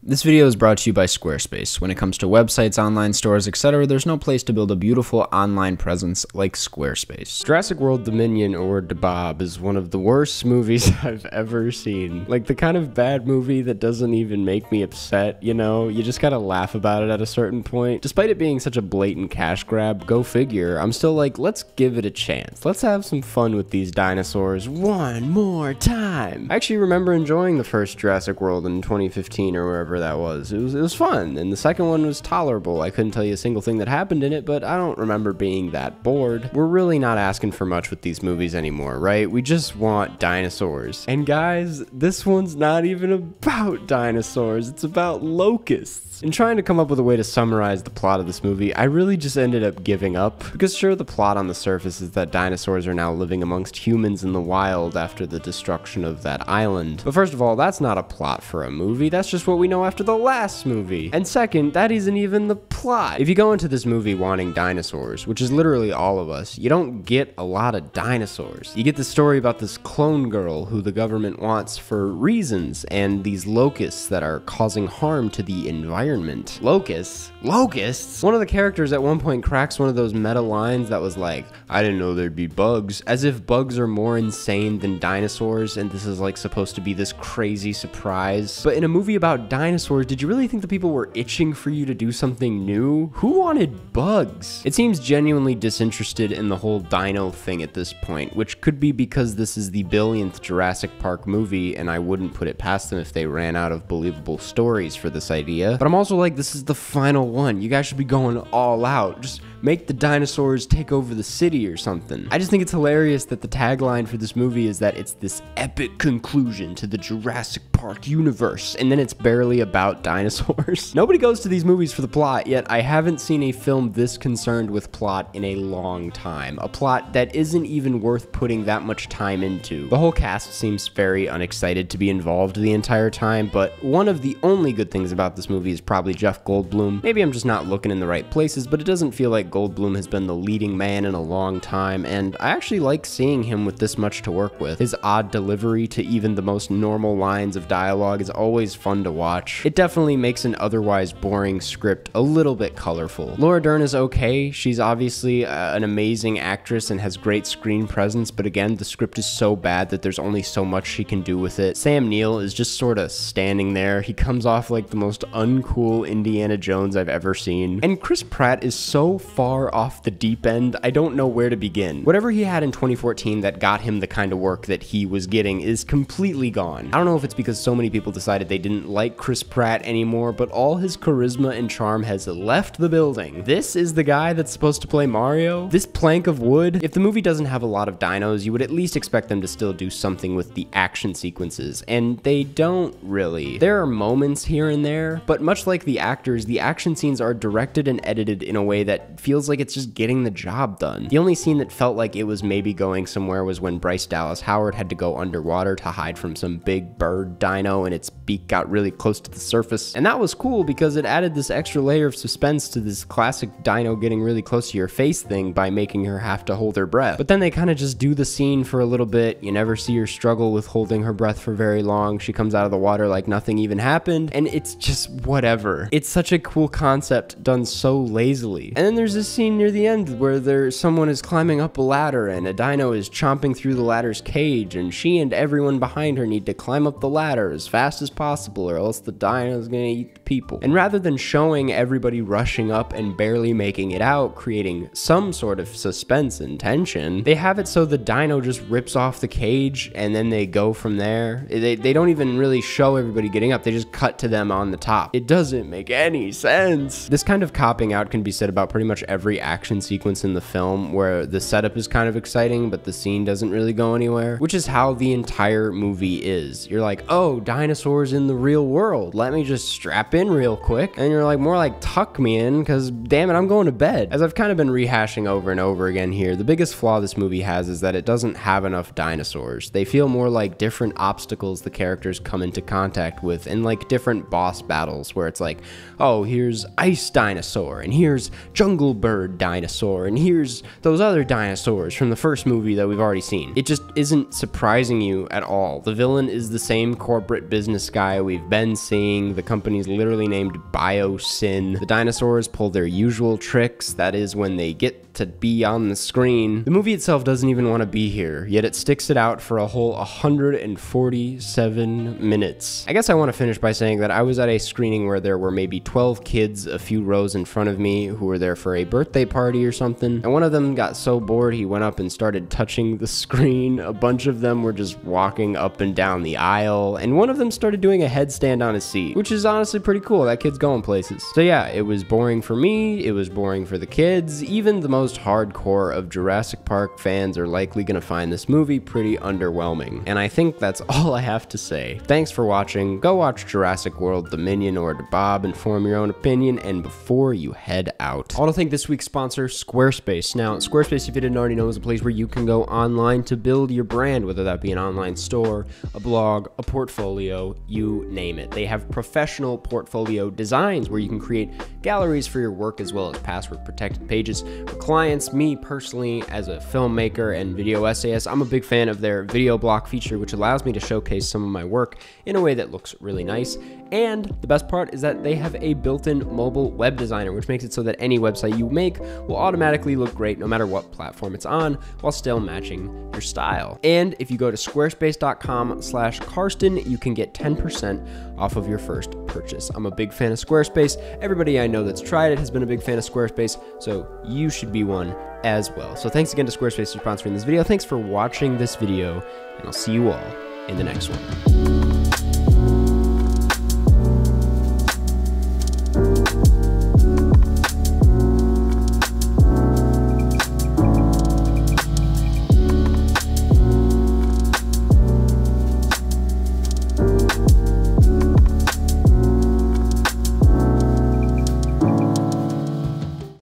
This video is brought to you by Squarespace. When it comes to websites, online stores, etc., there's no place to build a beautiful online presence like Squarespace. Jurassic World Dominion, or DeBob, is one of the worst movies I've ever seen. Like, the kind of bad movie that doesn't even make me upset, you know? You just gotta laugh about it at a certain point. Despite it being such a blatant cash grab, go figure, I'm still like, let's give it a chance. Let's have some fun with these dinosaurs one more time. I actually remember enjoying the first Jurassic World in 2015 or wherever that was. It was fun, and the second one was tolerable. I couldn't tell you a single thing that happened in it, but I don't remember being that bored. We're really not asking for much with these movies anymore, right? We just want dinosaurs. And guys, this one's not even about dinosaurs, it's about locusts. In trying to come up with a way to summarize the plot of this movie, I really just ended up giving up, because sure, the plot on the surface is that dinosaurs are now living amongst humans in the wild after the destruction of that island. But first of all, that's not a plot for a movie, that's just what we know after the last movie. And second, that isn't even the plot. If you go into this movie wanting dinosaurs, which is literally all of us, you don't get a lot of dinosaurs. You get the story about this clone girl who the government wants for reasons, and these locusts that are causing harm to the environment. Locusts? Locusts? One of the characters at one point cracks one of those meta lines that was like, I didn't know there'd be bugs, as if bugs are more insane than dinosaurs, and this is like supposed to be this crazy surprise. But in a movie about dinosaurs, did you really think the people were itching for you to do something new? Who wanted bugs? It seems genuinely disinterested in the whole dino thing at this point, which could be because this is the billionth Jurassic Park movie, and I wouldn't put it past them if they ran out of believable stories for this idea. But I'm also like, this is the final one. You guys should be going all out. Just make the dinosaurs take over the city or something. I just think it's hilarious that the tagline for this movie is that it's this epic conclusion to the Jurassic Park universe, and then it's barely about dinosaurs. Nobody goes to these movies for the plot, yet I haven't seen a film this concerned with plot in a long time. A plot that isn't even worth putting that much time into. The whole cast seems very unexcited to be involved the entire time, but one of the only good things about this movie is probably Jeff Goldblum. Maybe I'm just not looking in the right places, but it doesn't feel like Goldblum has been the leading man in a long time, and I actually like seeing him with this much to work with. His odd delivery to even the most normal lines of dialogue is always fun to watch. It definitely makes an otherwise boring script a little bit colorful. Laura Dern is okay. She's obviously an amazing actress and has great screen presence, but again, the script is so bad that there's only so much she can do with it. Sam Neill is just sort of standing there. He comes off like the most uncool Indiana Jones I've ever seen. And Chris Pratt is so far off the deep end, I don't know where to begin. Whatever he had in 2014 that got him the kind of work that he was getting is completely gone. I don't know if it's because so many people decided they didn't like Chris Pratt anymore, but all his charisma and charm has left the building. This is the guy that's supposed to play Mario? This plank of wood? If the movie doesn't have a lot of dinos, you would at least expect them to still do something with the action sequences, and they don't really. There are moments here and there, but much like the actors, the action scenes are directed and edited in a way that feels like it's just getting the job done. The only scene that felt like it was maybe going somewhere was when Bryce Dallas Howard had to go underwater to hide from some big bird dino and its beak got really close to the surface. And that was cool because it added this extra layer of suspense to this classic dino getting really close to your face thing by making her have to hold her breath. But then they kind of just do the scene for a little bit. You never see her struggle with holding her breath for very long. She comes out of the water like nothing even happened, and it's just whatever. It's such a cool concept done so lazily. And then there's this scene near the end where someone is climbing up a ladder and a dino is chomping through the ladder's cage, and she and everyone behind her need to climb up the ladder as fast as possible or else the dino is gonna eat the people. And rather than showing everybody rushing up and barely making it out, creating some sort of suspense and tension, they have it so the dino just rips off the cage and then they go from there. They don't even really show everybody getting up, they just cut to them on the top. It doesn't make any sense. This kind of copping out can be said about pretty much every action sequence in the film, where the setup is kind of exciting but the scene doesn't really go anywhere, which is how the entire movie is. You're like, oh, dinosaurs in the real world, let me just strap in real quick, and you're like, more like tuck me in, because damn it, I'm going to bed. As I've kind of been rehashing over and over again here, the biggest flaw this movie has is that it doesn't have enough dinosaurs. They feel more like different obstacles the characters come into contact with, and like different boss battles where it's like, oh, here's ice dinosaur, and here's jungle bird dinosaur, and here's those other dinosaurs from the first movie that we've already seen. It just isn't surprising you at all. The villain is the same core corporate business guy we've been seeing. The company's literally named BioSyn. The dinosaurs pull their usual tricks, that is when they get to be on the screen. The movie itself doesn't even want to be here, yet it sticks it out for a whole 147 minutes. I guess I want to finish by saying that I was at a screening where there were maybe 12 kids a few rows in front of me who were there for a birthday party or something, and one of them got so bored he went up and started touching the screen. A bunch of them were just walking up and down the aisle, and one of them started doing a headstand on his seat, which is honestly pretty cool. That kid's going places. So yeah, it was boring for me, it was boring for the kids. Even the most hardcore of Jurassic Park fans are likely gonna find this movie pretty underwhelming. And I think that's all I have to say. Thanks for watching. Go watch Jurassic World Dominion or DeBob and form your own opinion, and before you head out, I want to thank this week's sponsor, Squarespace. Now, Squarespace, if you didn't already know, is a place where you can go online to build your brand, whether that be an online store, a blog, a portfolio, you name it. They have professional portfolio designs where you can create galleries for your work as well as password protected pages for clients. Me personally, as a filmmaker and video essayist, I'm a big fan of their video block feature, which allows me to showcase some of my work in a way that looks really nice. And the best part is that they have a built-in mobile web designer, which makes it so that any website you make will automatically look great no matter what platform it's on, while still matching your style. And if you go to squarespace.com/Karsten, you can get 10% off of your first purchase. I'm a big fan of Squarespace. Everybody I know that's tried it has been a big fan of Squarespace, so you should be one as well. So thanks again to Squarespace for sponsoring this video. Thanks for watching this video, and I'll see you all in the next one.